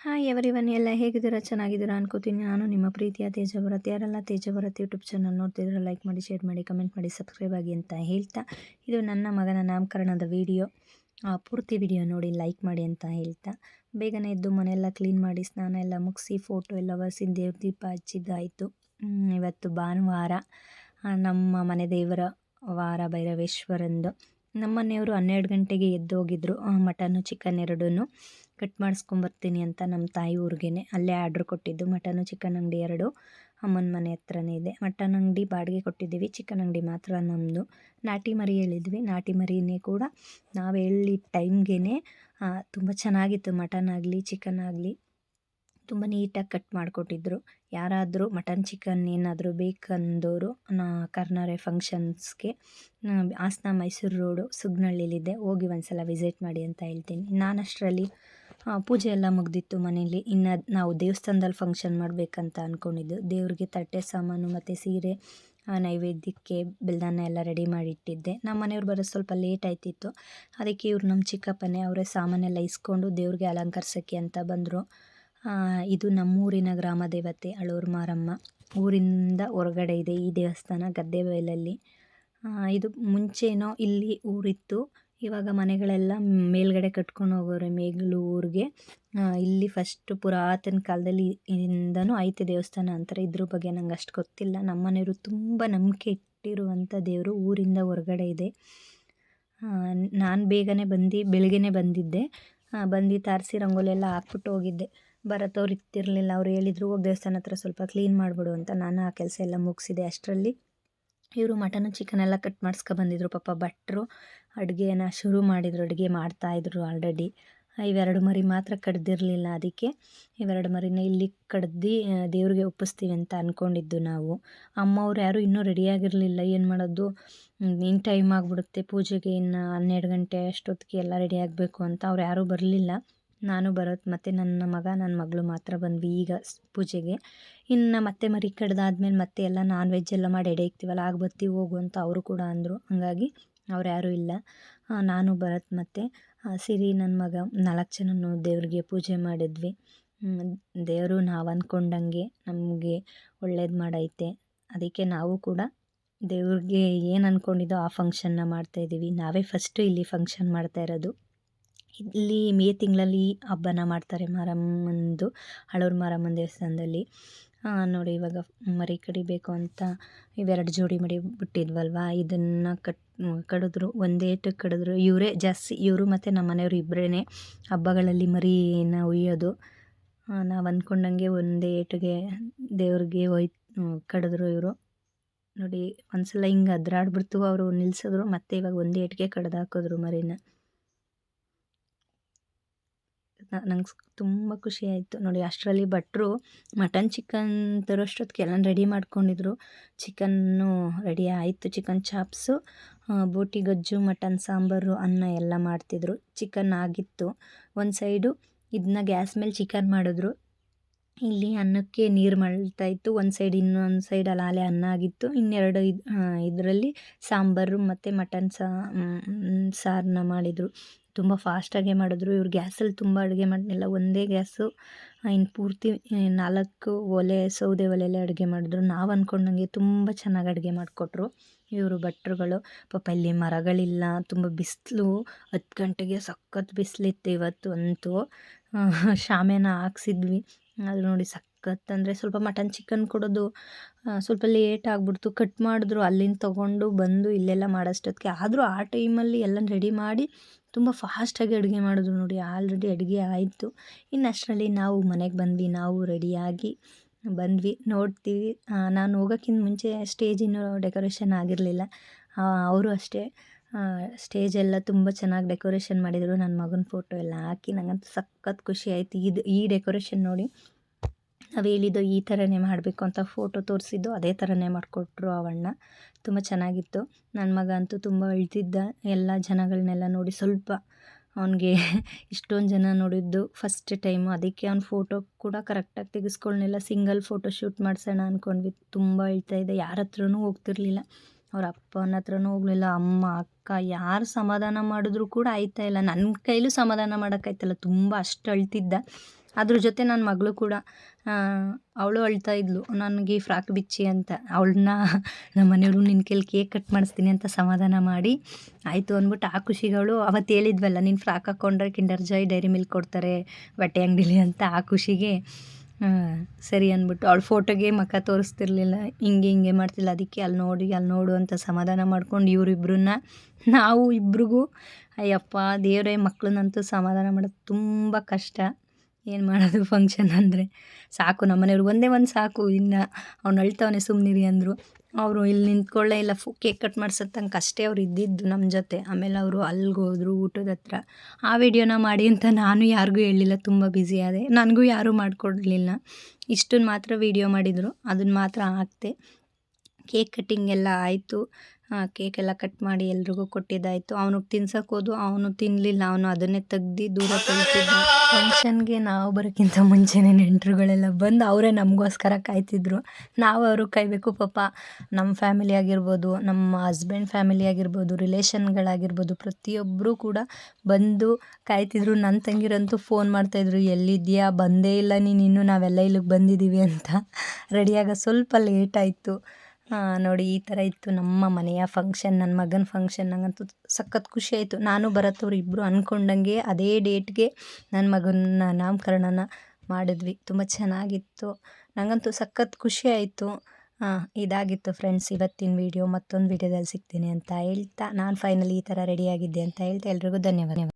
Hi everyone, ಎಲ್ಲ ಹೇಗಿದ್ದೀರಾ? ಚೆನ್ನಾಗಿದ್ದೀರಾ ಅನ್ಕೋತೀನಿ. ನಾನು ನಿಮ್ಮ ಪ್ರೀತಿಯ ತೇಜಭರತ್. ಯಾರೆಲ್ಲ ತೇಜಭರತ್ ಯೂಟ್ಯೂಬ್ ಚಾನಲ್ ನೋಡ್ತಿದ್ರೆ ಲೈಕ್ ಮಾಡಿ, ಶೇರ್ ಮಾಡಿ, ಕಮೆಂಟ್ ಮಾಡಿ, ಸಬ್ಸ್ಕ್ರೈಬ್ ಆಗಿ ಅಂತ ಹೇಳ್ತಾ, ಇದು ನನ್ನ ಮಗನ ನಾಮಕರಣದ ವಿಡಿಯೋ. ಪೂರ್ತಿ ವಿಡಿಯೋ ನೋಡಿ ಲೈಕ್ ಮಾಡಿ ಅಂತ ಹೇಳ್ತಾ, ಬೇಗನೆ ಎದ್ದು ಮನೆಯೆಲ್ಲ ಕ್ಲೀನ್ ಮಾಡಿ ಸ್ನಾನ ಎಲ್ಲ ಮುಗಿಸಿ ಫೋಟೋ ಎಲ್ಲ ಒರೆಸಿ ದೇವ್ರ ದೀಪ ಹಚ್ಚಿದ್ದಾಯಿತು. ಇವತ್ತು ಭಾನುವಾರ, ನಮ್ಮ ಮನೆ ದೇವರ ವಾರ ಭೈರವೇಶ್ವರಂದು. ನಮ್ಮ ಮನೆಯವರು 12 ಗಂಟೆಗೆ ಎದ್ದು ಹೋಗಿದ್ರು. ಮಟನ್ನು ಚಿಕನ್ ಎರಡೂ ಕಟ್ ಮಾಡಿಸ್ಕೊಂಬರ್ತೀನಿ ಅಂತ ನಮ್ಮ ತಾಯಿ ಊರಿಗೇ ಅಲ್ಲೇ ಆರ್ಡ್ರ್ ಕೊಟ್ಟಿದ್ದು. ಮಟನ್ನು ಚಿಕನ್ ಅಂಗಡಿ ಎರಡು ಅಮ್ಮನ ಮನೆ ಹತ್ರನೇ ಇದೆ. ಮಟನ್ ಅಂಗಡಿ ಬಾಡಿಗೆ ಕೊಟ್ಟಿದ್ದೀವಿ, ಚಿಕನ್ ಅಂಗಡಿ ಮಾತ್ರ ನಮ್ಮದು. ನಾಟಿ ಮರಿ ಹೇಳಿದ್ವಿ, ನಾಟಿ ಮರಿನೇ ಕೂಡ ನಾವು ಹೇಳಿದ ಟೈಮ್ಗೆ ತುಂಬ ಚೆನ್ನಾಗಿತ್ತು. ಮಟನ್ ಆಗಲಿ ಚಿಕನ್ ಆಗಲಿ ತುಂಬ ನೀಟಾಗಿ ಕಟ್ ಮಾಡಿಕೊಟ್ಟಿದ್ರು. ಯಾರಾದರೂ ಮಟನ್ ಚಿಕನ್ ಏನಾದರೂ ಬೇಕಂದವರು ಕರ್ನಾರೆ ಫಂಕ್ಷನ್ಸ್ಗೆ ಹಾಸನ ಮೈಸೂರು ರೋಡು ಸುಗ್ನಹಳ್ಳಿಲಿದೆ, ಹೋಗಿ ಒಂದ್ಸಲ ವಿಸಿಟ್ ಮಾಡಿ ಅಂತ ಹೇಳ್ತೀನಿ. ನಾನಷ್ಟರಲ್ಲಿ ಪೂಜೆ ಎಲ್ಲ ಮುಗ್ದಿತ್ತು ಮನೇಲಿ. ಇನ್ನು ನಾವು ದೇವಸ್ಥಾನದಲ್ಲಿ ಫಂಕ್ಷನ್ ಮಾಡಬೇಕಂತ ಅಂದ್ಕೊಂಡಿದ್ದು. ದೇವ್ರಿಗೆ ತಟ್ಟೆ ಸಾಮಾನು ಮತ್ತು ಸೀರೆ, ನೈವೇದ್ಯಕ್ಕೆ ಬೆಲ್ದಾನ ಎಲ್ಲ ರೆಡಿ ಮಾಡಿ ಇಟ್ಟಿದ್ದೆ. ನಮ್ಮ ಮನೆಯವ್ರು ಬರೋದು ಸ್ವಲ್ಪ ಲೇಟ್ ಆಯ್ತಿತ್ತು. ಅದಕ್ಕೆ ಇವ್ರು ನಮ್ಮ ಚಿಕ್ಕಪ್ಪನೇ ಅವರೇ ಸಾಮಾನೆಲ್ಲ ಇಸ್ಕೊಂಡು ದೇವ್ರಿಗೆ ಅಲಂಕರಿಸೋಕ್ಕೆ ಅಂತ ಬಂದರು. ಇದು ನಮ್ಮೂರಿನ ಗ್ರಾಮ ದೇವತೆ ಅಳೂರು ಮಾರಮ್ಮ. ಊರಿಂದ ಹೊರಗಡೆ ಇದೆ ಈ ದೇವಸ್ಥಾನ, ಗದ್ದೆ ಬಯಲಲ್ಲಿ. ಇದು ಮುಂಚೆನೋ ಇಲ್ಲಿ ಊರಿತ್ತು, ಇವಾಗ ಮನೆಗಳೆಲ್ಲ ಮೇಲ್ಗಡೆ ಕಟ್ಕೊಂಡು ಹೋಗೋರೆ ಮೇಲೂರಿಗೆ. ಇಲ್ಲಿ ಫಸ್ಟ್ ಪುರಾತನ ಕಾಲದಲ್ಲಿ ಇಂದನೂ ಐತೆ ದೇವಸ್ಥಾನ ಅಂತಾರೆ. ಇದ್ರ ಬಗ್ಗೆ ನಂಗೆ ಅಷ್ಟು ಗೊತ್ತಿಲ್ಲ. ನಮ್ಮ ಮನೆಯವರು ತುಂಬ ನಂಬಿಕೆ ಇಟ್ಟಿರುವಂಥ ದೇವರು ಊರಿಂದ ಹೊರಗಡೆ ಇದೆ. ನಾನು ಬೇಗನೆ ಬೆಳಗ್ಗೆನೇ ಬಂದಿದ್ದೆ. ಬಂದು ತಾರಿಸಿ ರಂಗೋಲಿ ಎಲ್ಲ ಹಾಕ್ಬಿಟ್ಟು ಹೋಗಿದ್ದೆ. ಬರತ್ತವ್ರು ಇತ್ತಿರಲಿಲ್ಲ. ಅವ್ರು ಹೇಳಿದ್ರು ಹೋಗಿ ದೇವಸ್ಥಾನ ಹತ್ರ ಸ್ವಲ್ಪ ಕ್ಲೀನ್ ಮಾಡಿಬಿಡು ಅಂತ. ನಾನು ಆ ಕೆಲಸ ಎಲ್ಲ ಮುಗಿಸಿದೆ. ಅಷ್ಟರಲ್ಲಿ ಇವರು ಮಟನು ಚಿಕನ್ ಎಲ್ಲ ಕಟ್ ಬಂದಿದ್ರು. ಪಾಪ ಭಟ್ರು ಅಡುಗೆನ ಶುರು ಮಾಡಿದರು, ಅಡುಗೆ ಮಾಡ್ತಾಯಿದ್ರು ಆಲ್ರೆಡಿ. ಇವೆರಡು ಮರಿ ಮಾತ್ರ ಕಡ್ದಿರಲಿಲ್ಲ, ಅದಕ್ಕೆ ಇವೆರಡು ಮರಿನ ಇಲ್ಲಿ ಕಡ್ದು ದೇವ್ರಿಗೆ ಒಪ್ಪಿಸ್ತೀವಿ ಅಂತ ಅಂದ್ಕೊಂಡಿದ್ದು ನಾವು. ಅಮ್ಮವ್ರು ಯಾರೂ ಇನ್ನೂ ರೆಡಿಯಾಗಿರಲಿಲ್ಲ. ಏನು ಮಾಡೋದು, ಇನ್ನು ಟೈಮ್ ಆಗಿಬಿಡುತ್ತೆ ಪೂಜೆಗೆ, ಇನ್ನು 12 ಗಂಟೆ ಅಷ್ಟೊತ್ತಿಗೆ ಎಲ್ಲ ರೆಡಿ ಆಗಬೇಕು ಅಂತ. ಅವ್ರು ಯಾರೂ ಬರಲಿಲ್ಲ. ನಾನು ಬರೋದು ಮತ್ತು ನನ್ನ ಮಗ ನನ್ನ ಮಗಳು ಮಾತ್ರ ಬಂದ್ವಿ ಈಗ ಪೂಜೆಗೆ. ಇನ್ನು ಮತ್ತೆ ಮರಿ ಕಡ್ದಾದ್ಮೇಲೆ ಮತ್ತೆ ಎಲ್ಲ ನಾನ್ ವೆಜ್ ಎಲ್ಲ ಮಾಡಿ ಎಡೆ ಇಕ್ತೀವಲ್ಲ, ಆಗ ಬರ್ತೀವಿ ಹೋಗು ಅಂತ ಅವರು ಕೂಡ ಅಂದರು. ಹಾಗಾಗಿ ಅವ್ರು ಯಾರೂ ಇಲ್ಲ. ನಾನು ಭರತ್ ಮತ್ತು ಸಿರಿ ನನ್ನ ಮಗ 4 ಜನನು ದೇವ್ರಿಗೆ ಪೂಜೆ ಮಾಡಿದ್ವಿ. ದೇವರು ನಾವು ಅಂದ್ಕೊಂಡಂಗೆ ನಮಗೆ ಒಳ್ಳೇದು ಮಾಡೈತೆ. ಅದಕ್ಕೆ ನಾವು ಕೂಡ ದೇವ್ರಿಗೆ ಏನು ಅಂದ್ಕೊಂಡಿದ್ದೋ ಆ ಫಂಕ್ಷನ್ನ ಮಾಡ್ತಾಯಿದ್ದೀವಿ. ನಾವೇ ಫಸ್ಟು ಇಲ್ಲಿ ಫಂಕ್ಷನ್ ಮಾಡ್ತಾ ಇರೋದು. ಇಲ್ಲಿ ಮೇ ತಿಂಗಳಲ್ಲಿ ಹಬ್ಬನ ಮಾಡ್ತಾರೆ ಮಾರಮ್ಮಂದು, ಅಳೂರು ಮಾರಮ್ಮನ ದೇವಸ್ಥಾನದಲ್ಲಿ. ನೋಡಿ ಇವಾಗ ಮರಿ ಕಡಿಬೇಕು ಅಂತ ಇವೆರಡು ಜೋಡಿ ಮರಿ ಬಿಟ್ಟಿದ್ವಲ್ವ, ಇದನ್ನು ಕಡಿದ್ರು. ಒಂದೇಟಕ್ಕೆ ಕಡಿದ್ರು. ಇವರೇ ಜಾಸ್ತಿ, ಇವರು ಮತ್ತು ನಮ್ಮ ಮನೆಯವರು ಇಬ್ಬರೇ ಹಬ್ಬಗಳಲ್ಲಿ ಮರಿನ ಒಯ್ಯೋದು. ನಾವು ಅಂದ್ಕೊಂಡಂಗೆ ಒಂದೇ ಏಟಿಗೆ ದೇವ್ರಿಗೆ ಕಡಿದ್ರು ಇವರು. ನೋಡಿ ಒಂದ್ಸಲ ಹಿಂಗೆ ಅದ್ರಾಡ್ಬಿಡ್ತು, ಅವರು ನಿಲ್ಲಿಸಿದ್ರು. ಮತ್ತು ಇವಾಗ ಒಂದೇ ಏಟಿಗೆ ಕಡ್ದು ಹಾಕಿದ್ರು ಮರಿನ. ನಂಗೆ ತುಂಬ ಖುಷಿ ಆಯಿತು ನೋಡಿ. ಅಷ್ಟರಲ್ಲಿ ಭಟ್ರು ಮಟನ್ ಚಿಕನ್ ತರೋಷ್ಟೊತ್ತಿಗೆ ಎಲ್ಲ ರೆಡಿ ಮಾಡ್ಕೊಂಡಿದ್ರು. ಚಿಕನ್ನು ರೆಡಿ ಆಯಿತು. ಚಿಕನ್ ಚಾಪ್ಸು, ಬೋಟಿ ಗೊಜ್ಜು, ಮಟನ್ ಸಾಂಬಾರು, ಅನ್ನ ಎಲ್ಲ ಮಾಡ್ತಿದ್ರು. ಚಿಕನ್ ಆಗಿತ್ತು. ಒಂದು ಸೈಡು ಇದನ್ನ ಗ್ಯಾಸ್ ಮೇಲೆ ಚಿಕನ್ ಮಾಡಿದ್ರು. ಇಲ್ಲಿ ಅನ್ನಕ್ಕೆ ನೀರು ಮಳ್ತಾಯಿತ್ತು. ಒಂದು ಸೈಡ್, ಇನ್ನೊಂದು ಸೈಡ್ ಅಲ್ಲೇ ಅನ್ನ ಆಗಿತ್ತು. ಇನ್ನೆರಡು ಇದರಲ್ಲಿ ಸಾಂಬಾರು ಮತ್ತು ಮಟನ್ ಸಾರನ್ನ ಮಾಡಿದರು. ತುಂಬ ಫಾಸ್ಟಾಗೆ ಮಾಡಿದ್ರು. ಇವ್ರು ಗ್ಯಾಸಲ್ಲಿ ತುಂಬ ಅಡುಗೆ ಮಾಡಲಿಲ್ಲ, ಒಂದೇ ಗ್ಯಾಸು. ಇನ್ನು ಪೂರ್ತಿ 4 ಒಲೆ, ಸೌದೆ ಒಲೆಯಲ್ಲೇ ಅಡುಗೆ ಮಾಡಿದ್ರು. ನಾವು ಅಂದ್ಕೊಂಡಂಗೆ ತುಂಬ ಚೆನ್ನಾಗಿ ಅಡುಗೆ ಮಾಡಿಕೊಟ್ರು ಇವರು ಭಟ್ರುಗಳು. ಪಾಪ ಇಲ್ಲಿ ಮರಗಳಿಲ್ಲ, ತುಂಬ ಬಿಸಿಲು. 10 ಗಂಟೆಗೆ ಸಖತ್ ಬಿಸಿಲಿತ್ತು ಇವತ್ತು ಅಂತೂ. ಶಾಮಿಯಾನ ಹಾಕ್ಸಿದ್ವಿ. ಅದು ನೋಡಿ ಸಖತ್ ಅಂದರೆ, ಸ್ವಲ್ಪ ಮಟನ್ ಚಿಕನ್ ಕೊಡೋದು ಸ್ವಲ್ಪ ಲೇಟ್ ಆಗಿಬಿಡ್ತು. ಕಟ್ ಮಾಡಿದ್ರು, ಅಲ್ಲಿಂದ ತೊಗೊಂಡು ಬಂದು ಇಲ್ಲೆಲ್ಲ ಮಾಡೋಷ್ಟೊತ್ತಿಗೆ. ಆದರೂ ಆ ಟೈಮಲ್ಲಿ ಎಲ್ಲ ರೆಡಿ ಮಾಡಿ ತುಂಬ ಫಾಸ್ಟಾಗಿ ಅಡುಗೆ ಮಾಡಿದ್ರು ನೋಡಿ. ಆಲ್ರೆಡಿ ಅಡುಗೆ ಆಯಿತು. ಇನ್ನು ಅಷ್ಟರಲ್ಲಿ ನಾವು ಮನೆಗೆ ಬಂದ್ವಿ. ನಾವು ರೆಡಿಯಾಗಿ ಬಂದ್ವಿ. ನೋಡ್ತೀವಿ, ನಾನು ಹೋಗೋಕ್ಕಿಂತ ಮುಂಚೆ ಸ್ಟೇಜ್ ಇನ್ನೂ ಡೆಕೋರೇಷನ್ ಆಗಿರಲಿಲ್ಲ. ಅವರು ಅಷ್ಟೇ ಸ್ಟೇಜೆಲ್ಲ ತುಂಬ ಚೆನ್ನಾಗಿ ಡೆಕೋರೇಷನ್ ಮಾಡಿದರು. ನನ್ನ ಮಗನ ಫೋಟೋ ಎಲ್ಲ ಹಾಕಿ ನನಗಂತೂ ಸಖತ್ ಖುಷಿ ಆಯಿತು. ಈ ಡೆಕೋರೇಷನ್ ನೋಡಿ, ನಾವು ಹೇಳಿದ್ದು ಈ ಥರನೇ ಮಾಡಬೇಕು ಅಂತ ಫೋಟೋ ತೋರಿಸಿದ್ದು ಅದೇ ಥರನೇ ಮಾಡಿಕೊಟ್ರು ಅವಣ್ಣ. ತುಂಬ ಚೆನ್ನಾಗಿತ್ತು. ನನ್ನ ಮಗ ಅಂತೂ ತುಂಬ ಅಳ್ತಿದ್ದ. ಎಲ್ಲ ಜನಗಳನ್ನೆಲ್ಲ ನೋಡಿ ಸ್ವಲ್ಪ ಅವನಿಗೆ ಇಷ್ಟೊಂದು ಜನ ನೋಡಿದ್ದು ಫಸ್ಟ್ ಟೈಮು. ಅದಕ್ಕೆ ಅವ್ನ ಫೋಟೋ ಕೂಡ ಕರೆಕ್ಟಾಗಿ ತೆಗೆಸ್ಕೊಳ್ಳಿಲ್ಲ. ಸಿಂಗಲ್ ಫೋಟೋ ಶೂಟ್ ಮಾಡಿಸೋಣ ಅಂದ್ಕೊಂಡ್ವಿ. ತುಂಬ ಅಳ್ತಾಯಿದ್ದ, ಯಾರ ಹತ್ರನೂ ಹೋಗ್ತಿರ್ಲಿಲ್ಲ. ಅವ್ರ ಅಪ್ಪನ ಹತ್ರನೂ ಹೋಗಲಿಲ್ಲ. ಅಮ್ಮ, ಅಕ್ಕ ಯಾರು ಸಮಾಧಾನ ಮಾಡಿದ್ರು ಕೂಡ ಆಯ್ತಾಯಿಲ್ಲ. ನನ್ನ ಕೈಲೂ ಸಮಾಧಾನ ಮಾಡೋಕ್ಕಾಯ್ತಲ್ಲ, ತುಂಬ ಅಷ್ಟು ಅಳ್ತಿದ್ದ. ಅದ್ರ ಜೊತೆ ನನ್ನ ಮಗಳು ಕೂಡ ಅವಳು ಅಳ್ತಾ ಇದ್ಲು, ನನಗೆ ಫ್ರಾಕ್ ಬಿಚ್ಚಿ ಅಂತ. ಅವಳನ್ನ ನಮ್ಮ ಮನೆಯವರು ನಿನ್ನ ಕೈಲಿ ಕೇಕ್ ಕಟ್ ಮಾಡಿಸ್ತೀನಿ ಅಂತ ಸಮಾಧಾನ ಮಾಡಿ ಆಯಿತು ಅಂದ್ಬಿಟ್ಟು ಆ ಖುಷಿಗೆ ಅವಳು ಅವತ್ತು ಹೇಳಿದ್ವಲ್ಲ, ನೀನು ಫ್ರಾಕ್ ಹಾಕ್ಕೊಂಡ್ರೆ ಕಿಂಡರ್ ಜಾಯ್ ಡೈರಿ ಮಿಲ್ಕ್ ಕೊಡ್ತಾರೆ ಬಟ್ಟೆ ಅಂಗಡಿಲಿ ಅಂತ. ಆ ಖುಷಿಗೆ ಸರಿ ಅಂದ್ಬಿಟ್ಟು ಅವಳು ಫೋಟೋಗೆ ಮುಖ ತೋರಿಸ್ತಿರ್ಲಿಲ್ಲ, ಹಿಂಗೆ ಮಾಡ್ತಿಲ್ಲ. ಅದಕ್ಕೆ ಅಲ್ಲಿ ನೋಡು ಅಂತ ಸಮಾಧಾನ ಮಾಡ್ಕೊಂಡು ಇವರಿಬ್ಬರನ್ನ ನಾವು ಇಬ್ರಿಗೂ ಅಯ್ಯಪ್ಪ ದೇವರೇ, ಮಕ್ಳನ್ನಂತೂ ಸಮಾಧಾನ ಮಾಡೋದು ತುಂಬ ಕಷ್ಟ. ಏನು ಮಾಡೋದು ಫಂಕ್ಷನ್ ಅಂದರೆ ಸಾಕು, ನಮ್ಮ ಮನೆಯವ್ರು ಒಂದೇ ಒಂದು ಸಾಕು, ಇನ್ನು ಅವ್ನು ಅಳ್ತವನೇ ಸುಮ್ಮನಿರಿ ಅಂದರು. ಅವರು ಇಲ್ಲಿ ನಿಂತ್ಕೊಳ್ಳೇ ಇಲ್ಲ, ಕೇಕ್ ಕಟ್ ಮಾಡ್ಸೋ ತನಕ ಅಷ್ಟೇ ಅವ್ರು ಇದ್ದಿದ್ದು ನಮ್ಮ ಜೊತೆ. ಆಮೇಲೆ ಅವರು ಅಲ್ಲಿಗೋದ್ರು ಊಟದ ಹತ್ರ. ಆ ವಿಡಿಯೋನ ಮಾಡಿ ಅಂತ ನಾನು ಯಾರಿಗೂ ಹೇಳಿಲ್ಲ, ತುಂಬ ಬ್ಯುಸಿ ಆದೆ, ನನಗೂ ಯಾರೂ ಮಾಡಿಕೊಡ್ಲಿಲ್ಲ. ಇಷ್ಟನ್ನು ಮಾತ್ರ ವಿಡಿಯೋ ಮಾಡಿದರು, ಅದನ್ನು ಮಾತ್ರ ಹಾಕ್ತೆ. ಕೇಕ್ ಕಟ್ಟಿಂಗ್ ಎಲ್ಲ ಆಯಿತು, ಕೇಕೆಲ್ಲ ಕಟ್ ಮಾಡಿ ಎಲ್ರಿಗೂ ಕೊಟ್ಟಿದ್ದಾಯಿತು. ಅವನಿಗೆ ತಿನ್ಸೋಕೆ ಹೋದು, ಅವನು ತಿನ್ನಲಿಲ್ಲ, ಅವನು ಅದನ್ನೇ ತೆಗ್ದು ದೂರ ಕಳಿಸಿದ್ದ. ಫಂಕ್ಷನ್ಗೆ ನಾವು ಬರೋಕ್ಕಿಂತ ಮುಂಚೆನೇ ನೆಂಟರುಗಳೆಲ್ಲ ಬಂದು ಅವರೇ ನಮಗೋಸ್ಕರ ಕಾಯ್ತಿದ್ರು. ನಾವು ಅವ್ರಿಗೆ ಕಾಯಬೇಕು ಪಾಪ. ನಮ್ಮ ಫ್ಯಾಮಿಲಿ ಆಗಿರ್ಬೋದು, ನಮ್ಮ ಹಸ್ಬೆಂಡ್ ಫ್ಯಾಮಿಲಿ ಆಗಿರ್ಬೋದು, ರಿಲೇಷನ್ಗಳಾಗಿರ್ಬೋದು, ಪ್ರತಿಯೊಬ್ಬರು ಕೂಡ ಬಂದು ಕಾಯ್ತಿದ್ರು. ನನ್ನ ತಂಗಿರಂತೂ ಫೋನ್ ಮಾಡ್ತಾಯಿದ್ರು, ಎಲ್ಲಿದ್ದೀಯಾ, ಬಂದೇ ಇಲ್ಲ ನೀನು, ಇನ್ನೂ ನಾವೆಲ್ಲ ಇಲ್ಲಿಗೆ ಬಂದಿದ್ದೀವಿ ಅಂತ. ರೆಡಿಯಾಗ ಸ್ವಲ್ಪ ಲೇಟ್ ಆಯಿತು. ನೋಡಿ ಈ ಥರ ಇತ್ತು ನಮ್ಮ ಮನೆಯ ಫಂಕ್ಷನ್, ನನ್ನ ಮಗನ ಫಂಕ್ಷನ್. ನನಗಂತೂ ಸಖತ್ ಖುಷಿ ಆಯಿತು. ನಾನು ಭರತ್ ಇಬ್ಬರು ಅಂದ್ಕೊಂಡಂಗೆ ಅದೇ ಡೇಟ್ಗೆ ನನ್ನ ಮಗನ ನಾಮಕರಣನ ಮಾಡಿದ್ವಿ. ತುಂಬ ಚೆನ್ನಾಗಿತ್ತು, ನನಗಂತೂ ಸಖತ್ ಖುಷಿ ಆಯಿತು. ಇದಾಗಿತ್ತು ಫ್ರೆಂಡ್ಸ್ ಇವತ್ತಿನ ವೀಡಿಯೋ. ಮತ್ತೊಂದು ವೀಡಿಯೋದಲ್ಲಿ ಸಿಗ್ತೀನಿ ಅಂತ ಹೇಳ್ತಾ, ನಾನು ಫೈನಲಿ ಈ ಥರ ರೆಡಿಯಾಗಿದ್ದೆ ಅಂತ ಹೇಳ್ತಾ ಎಲ್ರಿಗೂ ಧನ್ಯವಾದ.